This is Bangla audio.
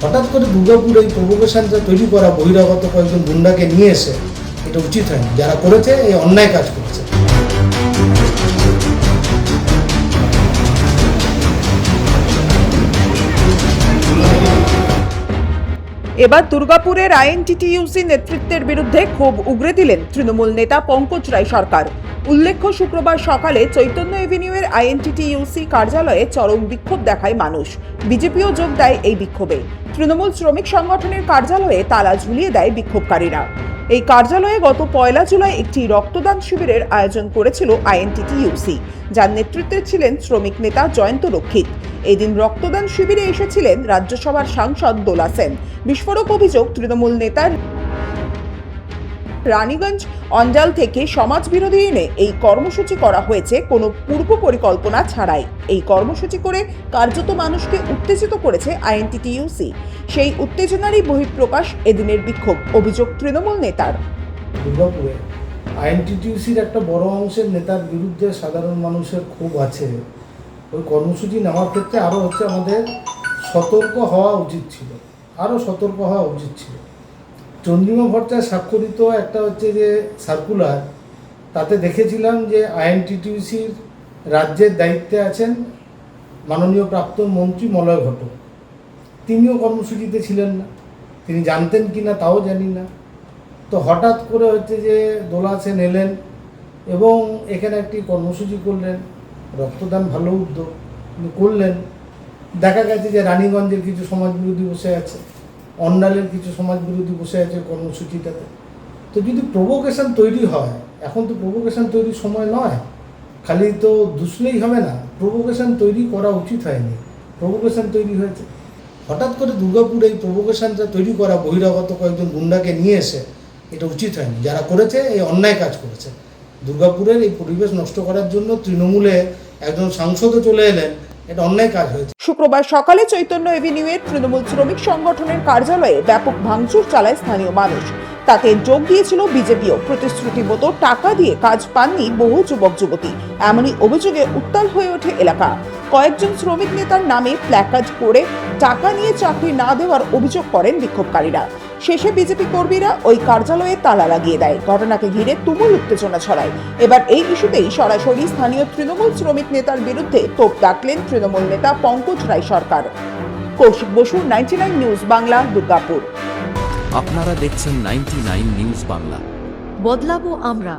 হঠাৎ করে দুর্গাপুর এই প্রভোকেশনটা তৈরি করা বহিরাগত কয়েকজন গুন্ডাকে নিয়ে এসে এটা উচিত হয়নি। যারা করেছে এই অন্যায় কাজ করেছে। এবার দুর্গাপুরের আইএনটিটিইউসি নেতৃত্বের বিরুদ্ধে ক্ষোভ উগরে দিলেন তৃণমূল নেতা পঙ্কজ রায় সরকার। উল্লেখ্য, শুক্রবার সকালে চৈতন্য এভিনিউয়ের আইএনটিটিইউসি কার্যালয়ে চরম বিক্ষোভ দেখায় মানুষ। বিজেপিও যোগ দেয় এই বিক্ষোভে। তৃণমূল শ্রমিক সংগঠনের কার্যালয়ে তালা ঝুলিয়ে দেয় বিক্ষোভকারীরা। এই কার্যালয়ে গত 1 জুলাই একটি রক্তদান শিবিরের আয়োজন করেছিল আইএনটিটিইউসি, যার নেতৃত্বে ছিলেন শ্রমিক নেতা জয়ন্ত রক্ষিত। এদিন রক্তদান শিবিরে এসেছিলেন রাজ্যসভার সাংসদ দোলা সেন। বিস্ফোরক অভিযোগ, তৃণমূল নেতার রানীগঞ্জ অঞ্চল থেকে সমাজ বিরোধী এনে এই কর্মসূচি করা হয়েছে কোনো পূর্ব পরিকল্পনা ছাড়াই। এই কর্মসূচি করে কার্যত মানুষকে উত্তেজিত করেছে আইএনটিটিইউসি। সেই উত্তেজনারই বহিঃপ্রকাশ এদিনের বিক্ষোভ, অভিযোগ তৃণমূল নেতার। দুর্গাপুরে আইএনটিটিইউসির একটা বড় অংশের নেতার বিরুদ্ধে সাধারণ মানুষের ক্ষোভ আছে। ওই কর্মসূচি নেওয়ার ক্ষেত্রে আরও আমাদের সতর্ক হওয়া উচিত ছিল, আরও সতর্ক হওয়া উচিত ছিল। চন্দ্রিমা ভট্টাচার্য স্বাক্ষরিত একটা যে সার্কুলার, তাতে দেখেছিলাম যে আইএনটিটিইউসির রাজ্যের দায়িত্বে আছেন মাননীয় প্রাক্তন মন্ত্রী মলয় ঘটক। তিনিও কর্মসূচিতে ছিলেন না, তিনি জানতেন কি না তাও জানি না। তো হঠাৎ করে যে দোলা সেন এলেন এবং এখানে একটি কর্মসূচি করলেন। রক্তদান ভালো উদ্যোগ, কিন্তু করলেন। দেখা গেছে যে রানীগঞ্জের কিছু সমাজবিরোধী বসে আছে, অন্ডালের কিছু সমাজবিরোধী বসে আছে কর্মসূচিটাতে। তো যদি প্রভোকেশন তৈরি হয়, এখন তো প্রভোকেশন তৈরির সময় নয়, খালি তো দুষলেই হবে না। প্রভোকেশন তৈরি করা উচিত হয়নি, প্রভোকেশন তৈরি হয়েছে। হঠাৎ করে দুর্গাপুর এই প্রভোকেশনটা তৈরি করা বহিরাগত কয়েকজন গুন্ডাকে নিয়ে এসে এটা উচিত হয়নি। যারা করেছে এই অন্যায় কাজ করেছে। দুর্গাপুরের এই পরিবেশ নষ্ট করার জন্য তৃণমূলে একজন সাংসদও চলে এলেন, এটা অন্যায় কাজ হয়েছে। শুক্রবার সকালে চৈতন্য এভিনিউয়ের তৃণমূল শ্রমিক সংগঠনের কার্যালয়ে ব্যাপক ভাঙচুর চালায় স্থানীয় মানুষ। তাতে যোগ দিয়েছিল বিজেপিও। প্রতিশ্রুতি মতো টাকা দিয়ে কাজ পাননি বহু যুবক যুবতী। এমনই অভিযোগে উত্তাল হয়ে ওঠে এলাকা। কয়েকজন শ্রমিক নেতার নামে প্ল্যাকার্ড করে টাকা নিয়ে চাকরি না দেওয়ার অভিযোগ করেন বিক্ষোভকারীরা। শেষে বিজেপি কর্মীরা ওই কার্যালয়ে তালা লাগিয়ে দেয়। ঘটনাকে ঘিরে তুমুল উত্তেজনা ছড়ায়। এবার এই ইস্যুতেই সরাসরি স্থানীয় তৃণমূল শ্রমিক নেতার বিরুদ্ধে তোপ দাগলেন তৃণমূল নেতা পঙ্কজ রায় সরকার। কৌশিক বসু, 99 নিউজ বাংলা, দুর্গাপুর। আপনারা দেখছেন 99 নিউজ বাংলা। বদলাবো আমরা।